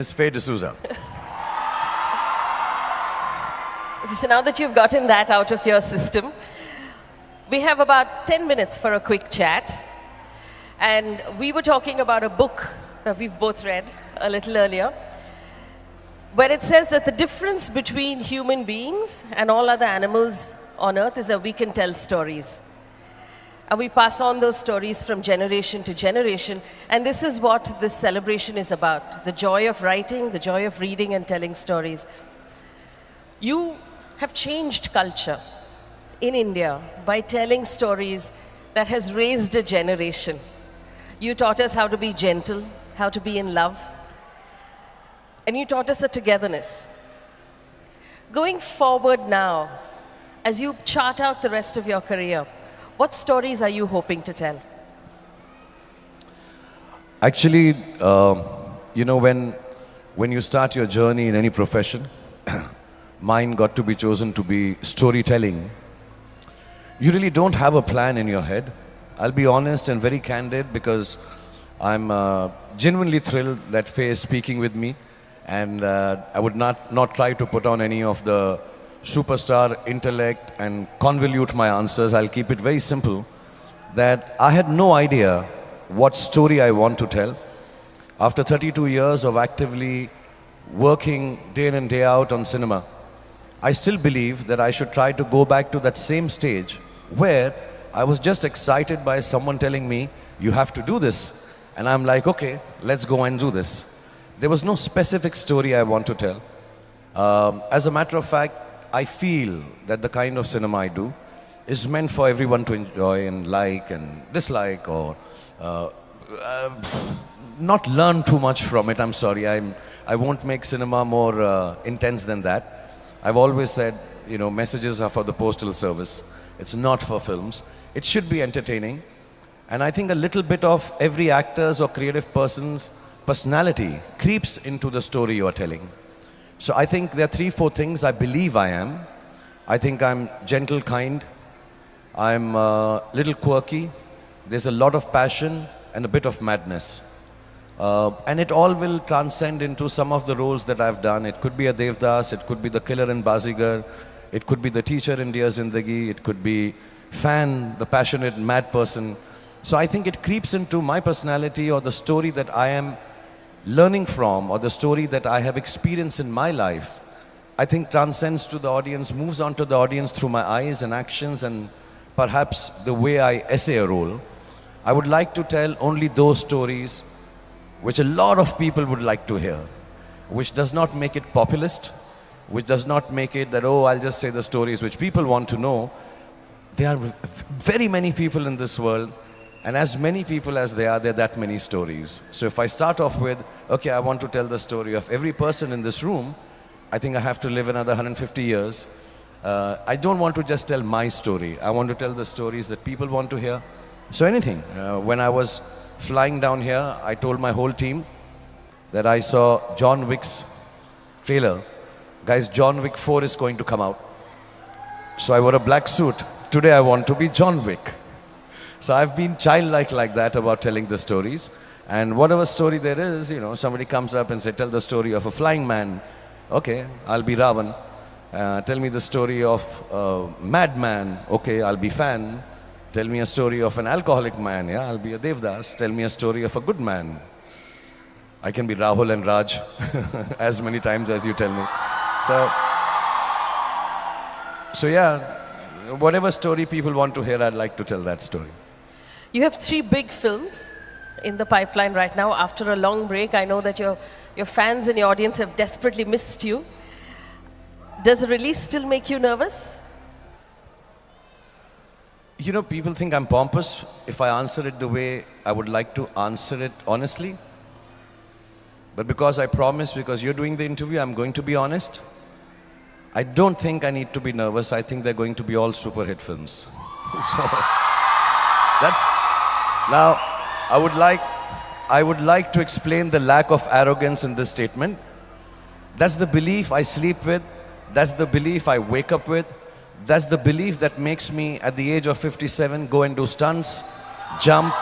It's Faye D'Souza. So now that you've gotten that out of your system, we have about 10 minutes for a quick chat. And we were talking about a book that we've both read a little earlier, where it says that the difference between human beings and all other animals on earth is that we can tell stories. And we pass on those stories from generation to generation. And this is what this celebration is about, the joy of writing, the joy of reading and telling stories. You have changed culture in India by telling stories that has raised a generation. You taught us how to be gentle, how to be in love, and you taught us a togetherness. Going forward now, as you chart out the rest of your career, what stories are you hoping to tell? Actually, when you start your journey in any profession, mine got to be chosen to be storytelling. You really don't have a plan in your head. I'll be honest and very candid because I'm genuinely thrilled that Faye is speaking with me, and I would not try to put on any of the superstar intellect and convolute my answers. I'll keep it very simple, that I had no idea what story I want to tell. After 32 years of actively working day in and day out on cinema, I still believe that I should try to go back to that same stage where I was just excited by someone telling me, you have to do this. And I'm like, okay, let's go and do this. There was no specific story I want to tell. As a matter of fact, I feel that the kind of cinema I do is meant for everyone to enjoy and like and dislike, or not learn too much from it. I'm sorry, I won't make cinema more intense than that. I've always said, messages are for the postal service. It's not for films. It should be entertaining. And I think a little bit of every actor's or creative person's personality creeps into the story you're telling. So I think there are 3-4 things I believe I am. I think I'm gentle, kind. I'm a little quirky. There's a lot of passion and a bit of madness. And it all will transcend into some of the roles that I've done. It could be a Devdas, it could be the killer in Bazigar, it could be the teacher in Dear Zindagi, it could be fan, the passionate mad person. So I think it creeps into my personality, or the story that I am learning from, or the story that I have experienced in my life. I think transcends to the audience, moves on to the audience through my eyes and actions and perhaps the way I essay a role. I would like to tell only those stories which a lot of people would like to hear, which does not make it populist, which does not make it that, oh, I'll just say the stories which people want to know. There are very many people in this world, and as many people as there are that many stories. So if I start off with, okay, I want to tell the story of every person in this room, I think I have to live another 150 years. I don't want to just tell my story. I want to tell the stories that people want to hear. So anything. When I was flying down here, I told my whole team that I saw John Wick's trailer. Guys, John Wick 4 is going to come out. So I wore a black suit. Today I want to be John Wick. So I've been childlike like that about telling the stories. And whatever story there is, somebody comes up and say, tell the story of a flying man. Okay, I'll be Ravan. Tell me the story of a madman. Okay, I'll be fan. Tell me a story of an alcoholic man. Yeah, I'll be a Devdas. Tell me a story of a good man. I can be Rahul and Raj as many times as you tell me. So yeah, whatever story people want to hear, I'd like to tell that story. You have 3 big films in the pipeline right now. After a long break, I know that your fans and your audience have desperately missed you. Does the release still make you nervous? People think I'm pompous if I answer it the way I would like to answer it honestly. But because I promised, because you're doing the interview, I'm going to be honest. I don't think I need to be nervous. I think they're going to be all super hit films. So now, I would like to explain the lack of arrogance in this statement. That's the belief I sleep with. That's the belief I wake up with. That's the belief that makes me, at the age of 57, go and do stunts, jump,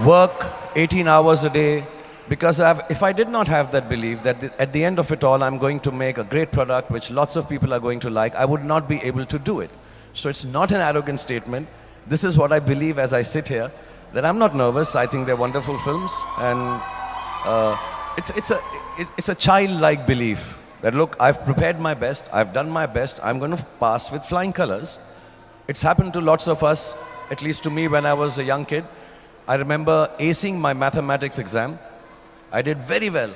work 18 hours a day, Because if I did not have that belief that at the end of it all, I'm going to make a great product which lots of people are going to like, I would not be able to do it. So it's not an arrogant statement. This is what I believe as I sit here, that I'm not nervous. I think they're wonderful films. And it's a childlike belief that, look, I've prepared my best, I've done my best, I'm going to pass with flying colors. It's happened to lots of us, at least to me when I was a young kid. I remember acing my mathematics exam. I did very well,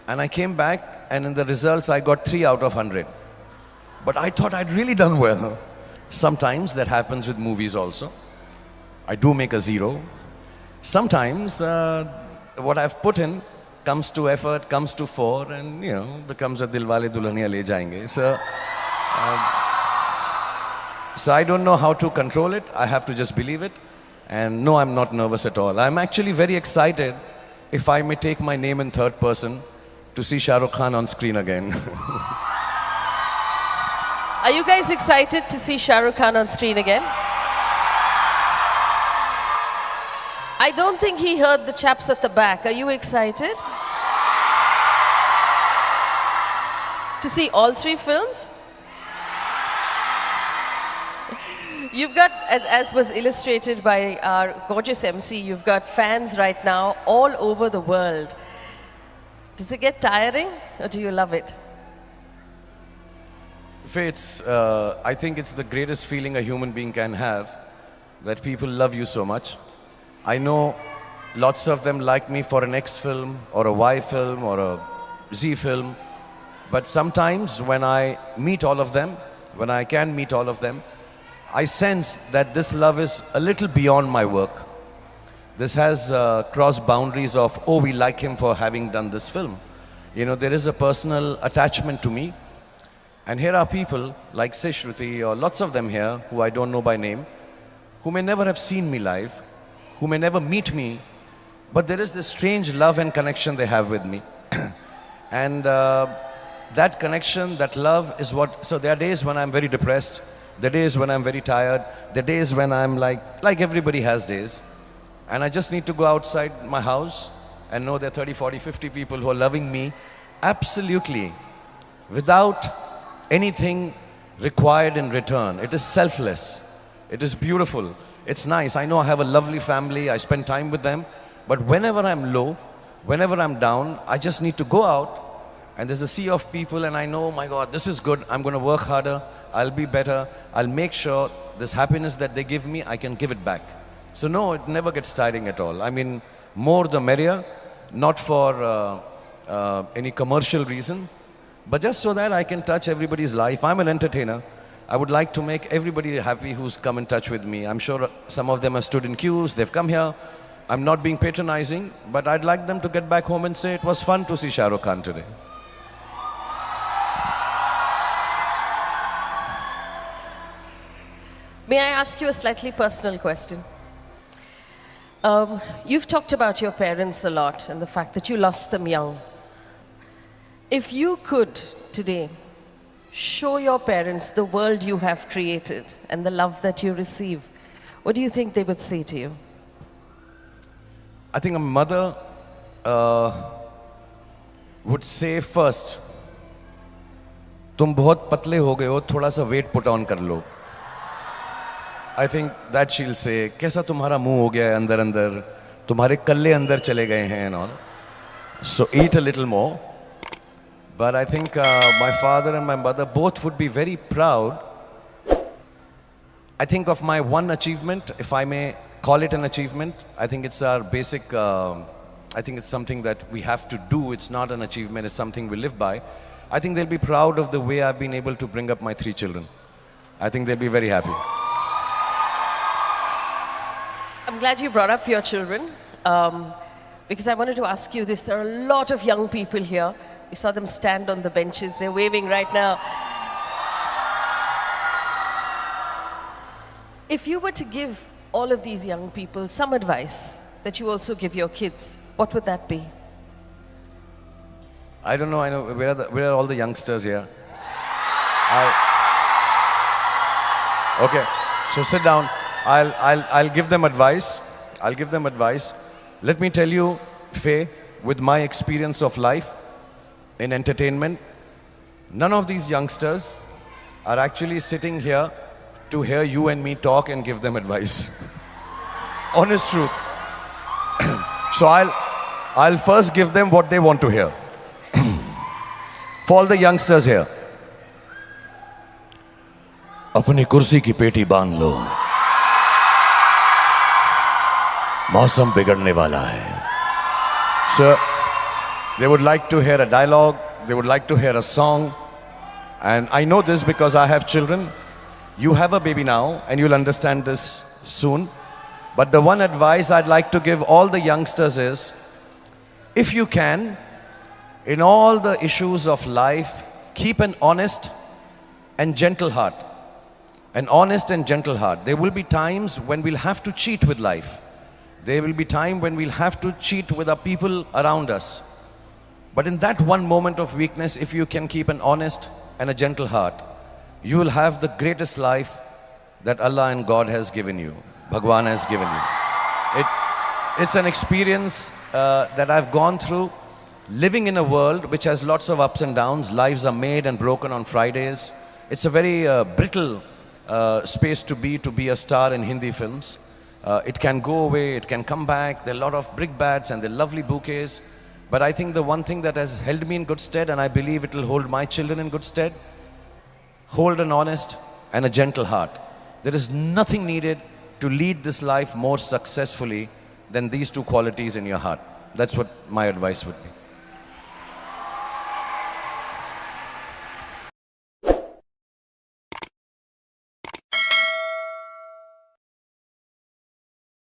and I came back, and in the results I got 3 out of 100. But I thought I'd really done well. Sometimes that happens with movies also. I do make a 0. Sometimes what I've put in comes to effort, comes to 4, and becomes a Dilwale Dulhaniya Le Jayenge. So I don't know how to control it. I have to just believe it. And no, I'm not nervous at all. I'm actually very excited, if I may take my name in third person, to see Shah Rukh Khan on screen again. Are you guys excited to see Shah Rukh Khan on screen again? I don't think he heard the chaps at the back. Are you excited? To see all 3 films? You've got, as was illustrated by our gorgeous MC, you've got fans right now all over the world. Does it get tiring, or do you love it? I think it's the greatest feeling a human being can have, that people love you so much. I know lots of them like me for an X film, or a Y film, or a Z film. But sometimes when I meet all of them, when I can meet all of them, I sense that this love is a little beyond my work. This has crossed boundaries of, oh, we like him for having done this film. There is a personal attachment to me. And here are people like say Shruti, or lots of them here who I don't know by name, who may never have seen me live, who may never meet me, but there is this strange love and connection they have with me. And that connection, that love is what, so there are days when I'm very depressed, there are days when I'm very tired, there are days when I'm like everybody has days. And I just need to go outside my house and know there are 30, 40, 50 people who are loving me absolutely, without anything required in return. It is selfless. It is beautiful. It's nice. I know I have a lovely family. I spend time with them. But whenever I'm low, whenever I'm down, I just need to go out, and there's a sea of people, and I know, my God, this is good. I'm going to work harder. I'll be better. I'll make sure this happiness that they give me, I can give it back. So no, it never gets tiring at all. I mean, more the merrier, not for any commercial reason, but just so that I can touch everybody's life. I'm an entertainer. I would like to make everybody happy who's come in touch with me. I'm sure some of them have stood in queues, they've come here. I'm not being patronizing, but I'd like them to get back home and say, it was fun to see Shah Rukh Khan today. May I ask you a slightly personal question? You've talked about your parents a lot and the fact that you lost them young. If you could today show your parents the world you have created and the love that you receive, what do you think they would say to you? I think a mother would say first, तुम बहुत पतले हो गए हो, थोड़ा सा weight put on कर लो. I think that she'll say, कैसा तुम्हारा मुंह हो गया है अंदर अंदर, तुम्हारे कल्ले अंदर चले गए हैं and all. So eat a little more. But I think my father and my mother both would be very proud. I think of my one achievement, if I may call it an achievement. I think it's our basic, I think it's something that we have to do. It's not an achievement, it's something we live by. I think they'll be proud of the way I've been able to bring up my 3 children. I think they'll be very happy. I'm glad you brought up your children, because I wanted to ask you this. There are a lot of young people here. We saw them stand on the benches. They're waving right now. If you were to give all of these young people some advice that you also give your kids, what would that be? I don't know. I know where are all the youngsters here? Okay, so sit down. I'll give them advice. I'll give them advice. Let me tell you, Faye, with my experience of life in entertainment, none of these youngsters are actually sitting here to hear you and me talk and give them advice. Honest truth. So I'll first give them what they want to hear. For all the youngsters here, अपनी कुर्सी की पेटी बांध लो, मौसम बिगड़ने वाला है. So they would like to hear a dialogue, they would like to hear a song, and I know this because I have children. You have a baby now and you'll understand this soon. But the one advice I'd like to give all the youngsters is, if you can, in all the issues of life, keep an honest and gentle heart. An honest and gentle heart. There will be times when we'll have to cheat with life. There will be time when we'll have to cheat with our people around us. But in that one moment of weakness, if you can keep an honest and a gentle heart, you will have the greatest life that Allah and God has given you, Bhagwan has given you. It's an experience that I've gone through, living in a world which has lots of ups and downs. Lives are made and broken on Fridays. It's a very brittle space to be a star in Hindi films. It can go away, it can come back. There are a lot of brickbats and there are lovely bouquets. But I think the one thing that has held me in good stead, and I believe it will hold my children in good stead, hold an honest and a gentle heart. There is nothing needed to lead this life more successfully than these two qualities in your heart. That's what my advice would be.